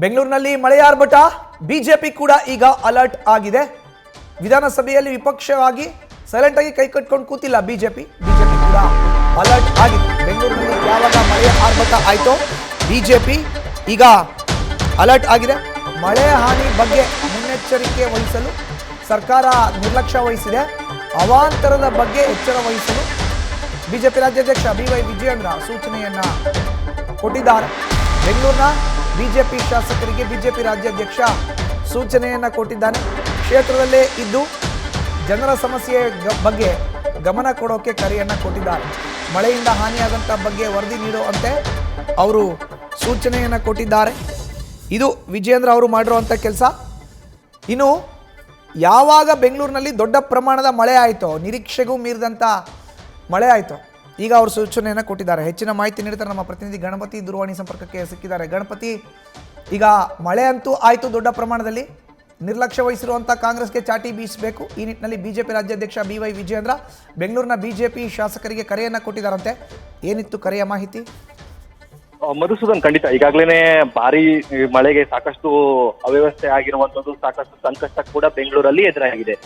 ಬೆಂಗಳೂರಿನಲ್ಲಿ ಮಳೆಯ ಆರ್ಭಟ, ಬಿಜೆಪಿ ಕೂಡ ಈಗ ಅಲರ್ಟ್ ಆಗಿದೆ. ವಿಧಾನಸಭೆಯಲ್ಲಿ ವಿಪಕ್ಷವಾಗಿ ಸೈಲೆಂಟ್ ಆಗಿ ಕೈ ಕಟ್ಕೊಂಡು ಕೂತಿಲ್ಲ ಬಿಜೆಪಿ ಕೂಡ ಅಲರ್ಟ್ ಆಗಿದೆ. ಬೆಂಗಳೂರಿನಲ್ಲಿ ಯಾವಾಗ ಮಳೆಯ ಆರ್ಭಟ ಆಯ್ತೋ ಬಿಜೆಪಿ ಈಗ ಅಲರ್ಟ್ ಆಗಿದೆ. ಮಳೆ ಹಾನಿ ಬಗ್ಗೆ ಮುನ್ನೆಚ್ಚರಿಕೆ ವಹಿಸಲು ಸರ್ಕಾರ ನಿರ್ಲಕ್ಷ್ಯ ವಹಿಸಿದೆ. ಅವಾಂತರದ ಬಗ್ಗೆ ಎಚ್ಚರ ವಹಿಸಲು ಬಿಜೆಪಿ ರಾಜ್ಯಾಧ್ಯಕ್ಷ BY ವಿಜಯೇಂದ್ರ ಸೂಚನೆಯನ್ನ ಕೊಟ್ಟಿದ್ದಾರೆ. ಬೆಂಗಳೂರಿನ ಬಿಜೆಪಿ ಶಾಸಕರಿಗೆ ಬಿಜೆಪಿ ರಾಜ್ಯಾಧ್ಯಕ್ಷ ಸೂಚನೆಯನ್ನ ಕೊಟ್ಟಿದ್ದಾನೆ. ಕ್ಷೇತ್ರದಲ್ಲೇ ಇದ್ದು ಜನರ ಸಮಸ್ಯೆ ಬಗ್ಗೆ ಗಮನ ಕೊಡೋಕೆ ಕರೆಯನ್ನ ಕೊಟ್ಟಿದ್ದಾರೆ. ಮಳೆಯಿಂದ ಹಾನಿಯಾದಂಥ ಬಗ್ಗೆ ವರದಿ ನೀಡುವಂತೆ ಅವರು ಸೂಚನೆಯನ್ನ ಕೊಟ್ಟಿದ್ದಾರೆ. ಇದು ವಿಜಯೇಂದ್ರ ಅವರು ಮಾಡಿರುವಂಥ ಕೆಲಸ. ಇನ್ನು ಯಾವಾಗ ಬೆಂಗಳೂರಿನಲ್ಲಿ ದೊಡ್ಡ ಪ್ರಮಾಣದ ಮಳೆ ಆಯಿತೋ, ನಿರೀಕ್ಷೆಗೂ ಮೀರಿದಂಥ ಮಳೆ ಆಯಿತು, ಈಗ ಅವರು ಸೂಚನೆಯನ್ನು ಕೊಟ್ಟಿದ್ದಾರೆ. ಹೆಚ್ಚಿನ ಮಾಹಿತಿ ನೀಡ್ತಾರೆ ನಮ್ಮ ಪ್ರತಿನಿಧಿ ಗಣಪತಿ, ದೂರವಾಣಿ ಸಂಪರ್ಕಕ್ಕೆ ಸಿಕ್ಕಿದ್ದಾರೆ. ಗಣಪತಿ, ಈಗ ಮಳೆ ಅಂತೂ ಆಯಿತು ದೊಡ್ಡ ಪ್ರಮಾಣದಲ್ಲಿ, ನಿರ್ಲಕ್ಷ್ಯ ವಹಿಸಿರುವಂಥ ಕಾಂಗ್ರೆಸ್ಗೆ ಚಾಟಿ ಬೀಸಬೇಕು. ಈ ನಿಟ್ಟಿನಲ್ಲಿ ಬಿಜೆಪಿ ರಾಜ್ಯಾಧ್ಯಕ್ಷ BY ವಿಜಯೇಂದ್ರ ಬೆಂಗಳೂರಿನ ಬಿಜೆಪಿ ಶಾಸಕರಿಗೆ ಕರೆಯನ್ನು ಕೊಟ್ಟಿದ್ದಾರಂತೆ. ಏನಿತ್ತು ಕರೆಯ ಮಾಹಿತಿ? ಮಧುಸೂದನ್, ಖಂಡಿತ ಈಗಾಗಲೇ ಭಾರಿ ಮಳೆಗೆ ಸಾಕಷ್ಟು ಅವ್ಯವಸ್ಥೆ ಆಗಿರುವಂತದ್ದು, ಸಾಕಷ್ಟು ಸಂಕಷ್ಟ ಕೂಡ ಬೆಂಗಳೂರಲ್ಲಿ ಎದುರಾಗಿದೆ.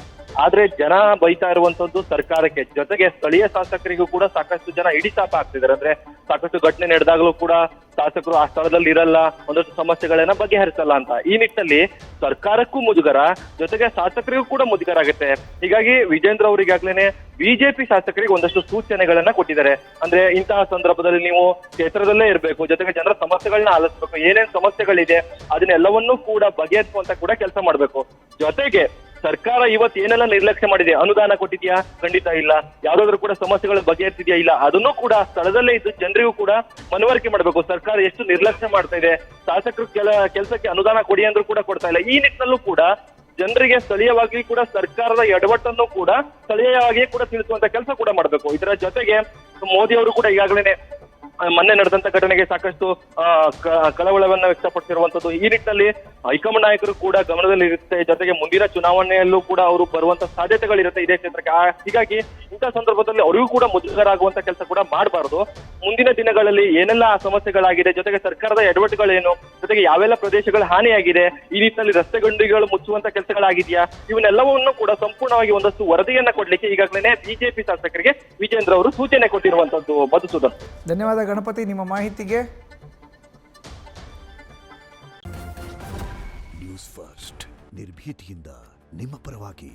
ಆದ್ರೆ ಜನ ಬೈತಾ ಇರುವಂತದ್ದು ಸರ್ಕಾರಕ್ಕೆ, ಜೊತೆಗೆ ಸ್ಥಳೀಯ ಶಾಸಕರಿಗೂ ಕೂಡ ಸಾಕಷ್ಟು ಜನ ಹಿಡಿತಾಪ ಆಗ್ತಿದ್ದಾರೆ. ಅಂದ್ರೆ ಸಾಕಷ್ಟು ಘಟನೆ ನಡೆದಾಗಲೂ ಕೂಡ ಶಾಸಕರು ಆ ಸ್ಥಳದಲ್ಲಿ ಇರಲ್ಲ, ಒಂದಷ್ಟು ಸಮಸ್ಯೆಗಳನ್ನ ಬಗೆಹರಿಸಲ್ಲ ಅಂತ. ಈ ನಿಟ್ಟಿನಲ್ಲಿ ಸರ್ಕಾರಕ್ಕೂ ಮುಜುಗರ, ಜೊತೆಗೆ ಶಾಸಕರಿಗೂ ಕೂಡ ಮುಜುಗರ ಆಗುತ್ತೆ. ಹೀಗಾಗಿ ವಿಜೇಂದ್ರ ಅವರು ಈಗಾಗಲೇ ಬಿಜೆಪಿ ಶಾಸಕರಿಗೆ ಒಂದಷ್ಟು ಸೂಚನೆಗಳನ್ನ ಕೊಟ್ಟಿದ್ದಾರೆ. ಅಂದ್ರೆ ಇಂತಹ ಸಂದರ್ಭದಲ್ಲಿ ನೀವು ಕ್ಷೇತ್ರದಲ್ಲೇ ಇರಬೇಕು, ಜೊತೆಗೆ ಜನರ ಸಮಸ್ಯೆಗಳನ್ನ ಆಲಿಸಬೇಕು, ಏನೇನ್ ಸಮಸ್ಯೆಗಳಿದೆ ಅದನ್ನೆಲ್ಲವನ್ನೂ ಕೂಡ ಬಗೆಹರಿಸುವಂತ ಕೂಡ ಕೆಲಸ ಮಾಡ್ಬೇಕು. ಜೊತೆಗೆ ಸರ್ಕಾರ ಇವತ್ತು ಏನೆಲ್ಲ ನಿರ್ಲಕ್ಷ್ಯ ಮಾಡಿದೆ, ಅನುದಾನ ಕೊಟ್ಟಿದ್ಯಾ? ಖಂಡಿತ ಇಲ್ಲ. ಯಾವ್ದಾದ್ರು ಕೂಡ ಸಮಸ್ಯೆಗಳು ಬಗೆಹರಿಸಿದ್ಯಾ? ಇಲ್ಲ. ಅದನ್ನು ಕೂಡ ಸ್ಥಳದಲ್ಲೇ ಇದ್ದು ಜನರಿಗೂ ಕೂಡ ಮನವರಿಕೆ ಮಾಡಬೇಕು. ಸರ್ಕಾರ ಎಷ್ಟು ನಿರ್ಲಕ್ಷ್ಯ ಮಾಡ್ತಾ ಇದೆ, ಶಾಸಕರು ಕೆಲಸಕ್ಕೆ ಅನುದಾನ ಕೊಡಿ ಅಂದ್ರೂ ಕೂಡ ಕೊಡ್ತಾ ಇಲ್ಲ. ಈ ನಿಟ್ಟಿನಲ್ಲೂ ಕೂಡ ಜನರಿಗೆ ಸ್ಥಳೀಯವಾಗಿ ಕೂಡ ಸರ್ಕಾರದ ಎಡವಟ್ಟನ್ನು ಕೂಡ ಸ್ಥಳೀಯವಾಗಿ ಕೂಡ ತಿಳಿಸುವಂತ ಕೆಲಸ ಕೂಡ ಮಾಡಬೇಕು. ಇದರ ಜೊತೆಗೆ ಮೋದಿ ಅವರು ಕೂಡ ಈಗಾಗಲೇ ಮೊನ್ನೆ ನಡೆದಂತ ಘಟನೆಗೆ ಸಾಕಷ್ಟು ಕಳವಳವನ್ನ ವ್ಯಕ್ತಪಡಿಸಿರುವಂತದ್ದು. ಈ ನಿಟ್ಟಿನಲ್ಲಿ ಹೈಕಮಾಂಡ್ ನಾಯಕರು ಕೂಡ ಗಮನದಲ್ಲಿರುತ್ತೆ. ಜೊತೆಗೆ ಮುಂದಿನ ಚುನಾವಣೆಯಲ್ಲೂ ಕೂಡ ಅವರು ಬರುವಂತ ಸಾಧ್ಯತೆಗಳಿರುತ್ತೆ ಇದೇ ಕ್ಷೇತ್ರಕ್ಕೆ. ಹೀಗಾಗಿ ಇಂತಹ ಸಂದರ್ಭದಲ್ಲಿ ಅವರಿಗೂ ಕೂಡ ಮುಜುಗರ ಆಗುವಂತ ಕೆಲಸ ಕೂಡ ಮಾಡಬಾರದು. ಮುಂದಿನ ದಿನಗಳಲ್ಲಿ ಏನೆಲ್ಲ ಸಮಸ್ಯೆಗಳಾಗಿದೆ, ಜೊತೆಗೆ ಸರ್ಕಾರದ ಎಡವಟ್ಟುಗಳೇನು, ಜೊತೆಗೆ ಯಾವೆಲ್ಲ ಪ್ರದೇಶಗಳ ಹಾನಿಯಾಗಿದೆ, ಈ ನಿಟ್ಟಿನಲ್ಲಿ ರಸ್ತೆ ಗುಂಡಿಗಳು ಮುಚ್ಚುವಂತ ಕೆಲಸಗಳಾಗಿದೆಯಾ, ಇವನ್ನೆಲ್ಲವನ್ನು ಕೂಡ ಸಂಪೂರ್ಣವಾಗಿ ಒಂದಷ್ಟು ವರದಿಯನ್ನ ಕೊಡ್ಲಿಕ್ಕೆ ಈಗಾಗಲೇ ಬಿಜೆಪಿ ಶಾಸಕರಿಗೆ ವಿಜೇಂದ್ರ ಅವರು ಸೂಚನೆ ಕೊಟ್ಟಿರುವಂತದ್ದು. ಮಧುಸೂದನ್, ಧನ್ಯವಾದ ಗಣಪತಿ ನಿಮ್ಮ ಮಾಹಿತಿಗೆ. ನ್ಯೂಸ್ ಫಸ್ಟ್, ನಿರ್ಭೀತಿಯಿಂದ ನಿಮ್ಮ ಪರವಾಗಿ.